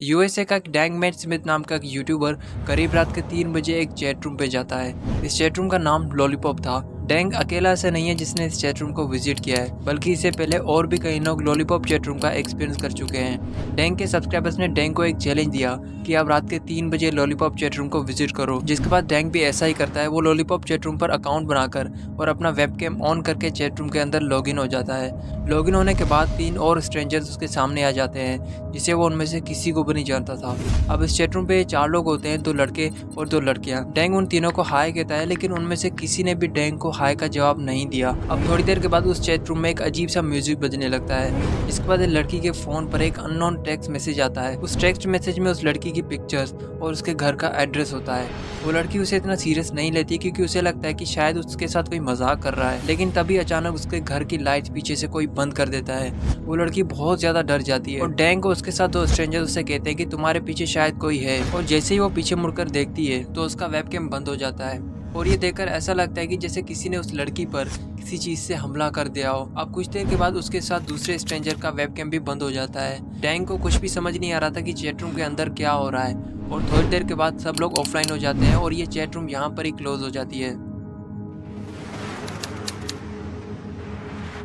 USA का dang mat Smith नाम का एक यूट्यूबर करीब रात के 3 बजे एक चैट रूम पे जाता है। इस चैट रूम का नाम लॉलीपॉप था। डैंग अकेला ऐसा नहीं है जिसने इस चैट रूम को विजिट किया है, बल्कि इससे पहले और भी कई लोग लॉलीपॉप चैट रूम का एक्सपीरियंस कर चुके हैं। डैंग के सब्सक्राइबर्स ने डैंग को एक चैलेंज दिया कि आप रात के 3 बजे लॉलीपॉप चैट रूम को विजिट करो, जिसके बाद डैंग भी ऐसा ही करता है। वो लॉलीपॉप चैट रूम पर अकाउंट बनाकर और अपना वेबकैम ऑन करके चैट रूम के अंदर लॉगिन हो जाता है। लॉगिन होने के बाद 3 और स्ट्रेंजर्स उसके सामने आ जाते हैं, जिसे वो उनमें से किसी को भी नहीं जानता था। अब इस चैट रूम पे 4 लोग होते हैं, 2 लड़के और 2 लड़कियां। डैंग उन तीनों को हाय कहता है, लेकिन उनमें से किसी ने भी डैंग को हाय का जवाब नहीं दिया। अब थोड़ी देर के बाद उस चैट रूम में एक अजीब सा म्यूजिक बजने लगता है। इसके बाद लड़की के फोन पर एक अननोन टेक्स्ट मैसेज आता है। उस टेक्स्ट मैसेज में उस लड़की की पिक्चर्स और उसके घर का एड्रेस होता है। वो लड़की उसे इतना सीरियस नहीं लेती, क्योंकि उसे लगता है कि शायद उसके साथ कोई मजाक कर रहा है। लेकिन तभी अचानक उसके घर की लाइट पीछे से कोई बंद कर देता है। वो लड़की बहुत ज्यादा डर जाती है और डैंग को उसके साथ 2 स्ट्रेंजर उससे कहते हैं कि तुम्हारे पीछे शायद कोई है। और जैसे ही वो पीछे मुड़कर देखती है तो उसका वेबकैम बंद हो जाता है। और ये देखकर ऐसा लगता है कि जैसे किसी ने उस लड़की पर किसी चीज से हमला कर दिया हो। अब कुछ देर के बाद उसके साथ दूसरे स्ट्रेंजर का वेबकैम भी बंद हो जाता है। डैंग को कुछ भी समझ नहीं आ रहा था कि चैट रूम के अंदर क्या हो रहा है। और थोड़ी देर के बाद सब लोग ऑफलाइन हो जाते हैं और ये चैट रूम यहाँ पर ही क्लोज हो जाती है।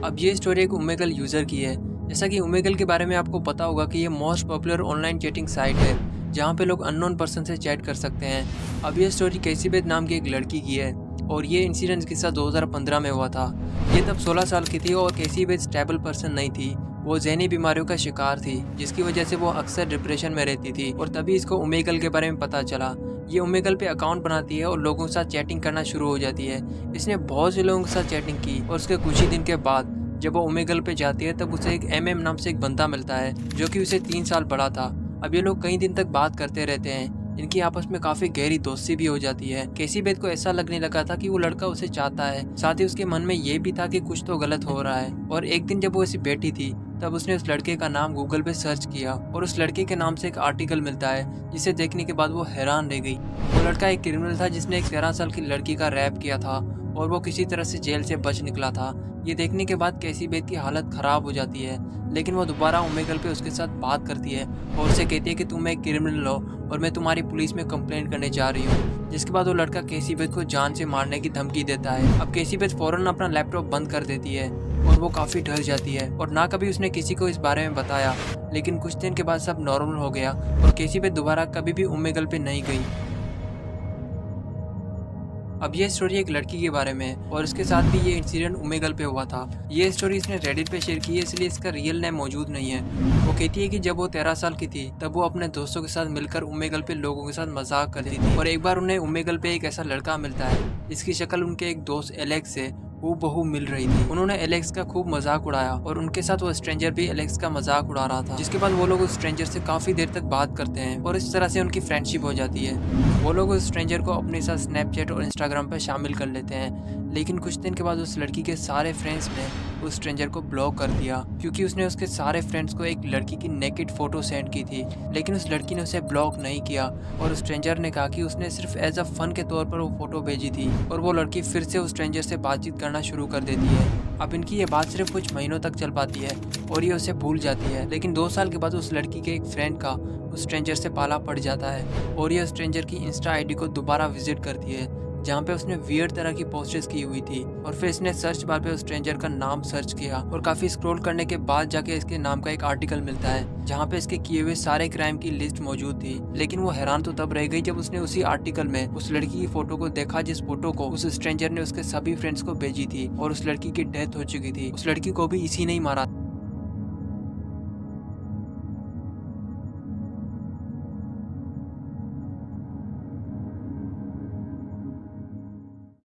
अब ये स्टोरी एक ओमेगल यूजर की है। जैसा कि ओमेगल के बारे में आपको पता होगा कि ये most popular online chatting site है, जहाँ पे लोग अननोन पर्सन से चैट कर सकते हैं। अब ये स्टोरी कैसी बेद नाम की एक लड़की की है और ये इंसिडेंट किस्सा 2015 में हुआ था। ये तब 16 साल की थी और कैसी बेद स्टेबल पर्सन नहीं थी। वो ज़हनी बीमारियों का शिकार थी, जिसकी वजह से वो अक्सर डिप्रेशन में रहती थी। और तभी इसको ओमेगल के बारे में पता चला। ये ओमेगल पे अकाउंट बनाती है और लोगों के साथ चैटिंग करना शुरू हो जाती है। इसने बहुत से लोगों के साथ चैटिंग की और उसके कुछ ही दिन के बाद जब वो ओमेगल पे जाती है तब उसे एक MM नाम से एक बंदा मिलता है, जो कि उसे 3 साल बड़ा था। अब ये लोग कई दिन तक बात करते रहते हैं। इनकी आपस में काफी गहरी दोस्ती भी हो जाती है। केसी बेद को ऐसा लगने लगा था कि वो लड़का उसे चाहता है। साथ ही उसके मन में ये भी था कि कुछ तो गलत हो रहा है। और एक दिन जब वो ऐसी बैठी थी तब उसने उस लड़के का नाम गूगल पे सर्च किया और उस लड़के के नाम से एक आर्टिकल मिलता है, जिसे देखने के बाद वो हैरान रह गई। वो लड़का एक क्रिमिनल था जिसने एक 13 साल की लड़की का रैप किया था और वो किसी तरह से जेल से बच निकला था। ये देखने के बाद कैसी बेद की हालत खराब हो जाती है, लेकिन वो दोबारा ओमेगल पे उसके साथ बात करती है और उसे कहती है कि तुम एक क्रिमिनल हो और मैं तुम्हारी पुलिस में कंप्लेंट करने जा रही हूँ। जिसके बाद वो लड़का कैसी बेद को जान से मारने की धमकी देता है। अब कैसी बेद फौरन अपना लैपटॉप बंद कर देती है और वो काफ़ी डर जाती है। और ना कभी उसने किसी को इस बारे में बताया, लेकिन कुछ दिन के बाद सब नॉर्मल हो गया और कैसी बेद दोबारा कभी भी ओमेगल पे नहीं गई। अब ये स्टोरी एक लड़की के बारे में है और इसके साथ भी ये इंसिडेंट ओमेगल पे हुआ था। ये स्टोरी इसने रेडिट पे शेयर की है, इसलिए इसका रियल नेम मौजूद नहीं है। वो कहती है कि जब वो 13 साल की थी तब वो अपने दोस्तों के साथ मिलकर ओमेगल पे लोगों के साथ मजाक करती थी। और एक बार उन्हें ओमेगल पे एक ऐसा लड़का मिलता है जिसकी शक्ल उनके एक दोस्त एलेक्स से हूबहू मिल रही थी। उन्होंने एलेक्स का खूब मजाक उड़ाया और उनके साथ वो स्ट्रेंजर भी एलेक्स का मजाक उड़ा रहा था। जिसके बाद वो लोग उस स्ट्रेंजर से काफी देर तक बात करते हैं और इस तरह से उनकी फ्रेंडशिप हो जाती है। वो लोग उस स्ट्रेंजर को अपने साथ स्नैपचैट और इंस्टाग्राम पर शामिल कर लेते हैं। लेकिन कुछ दिन के बाद उस लड़की के सारे फ्रेंड्स ने उस स्ट्रेंजर को ब्लॉक कर दिया, क्योंकि उसने उसके सारे फ्रेंड्स को एक लड़की की नेकेड फोटो सेंड की थी। लेकिन उस लड़की ने उसे ब्लॉक नहीं किया और उस स्ट्रेंजर ने कहा कि उसने सिर्फ एज अ फन के तौर पर वो फोटो भेजी थी। और वो लड़की फिर से उस स्ट्रेंजर से बातचीत करना शुरू कर देती है। अब इनकी ये बात सिर्फ कुछ महीनों तक चल पाती है और ये उसे भूल जाती है। लेकिन 2 साल के बाद उस लड़की के एक फ्रेंड का उस स्ट्रेंजर से पाला पड़ जाता है और ये स्ट्रेंजर की इंस्टा आईडी को दोबारा विजिट करती है, जहाँ पे उसने वियर्ड तरह की पोस्टर्स की हुई थी। और फिर इसने सर्च बार पे उस स्ट्रेंजर का नाम सर्च किया और काफी स्क्रॉल करने के बाद जाके इसके नाम का एक आर्टिकल मिलता है, जहाँ पे इसके किए हुए सारे क्राइम की लिस्ट मौजूद थी। लेकिन वो हैरान तो तब रह गई जब उसने उसी आर्टिकल में उस लड़की की फोटो को देखा, जिस फोटो को उस स्ट्रेंजर ने उसके सभी फ्रेंड्स को भेजी थी और उस लड़की की डेथ हो चुकी थी। उस लड़की को भी इसी ने ही मारा।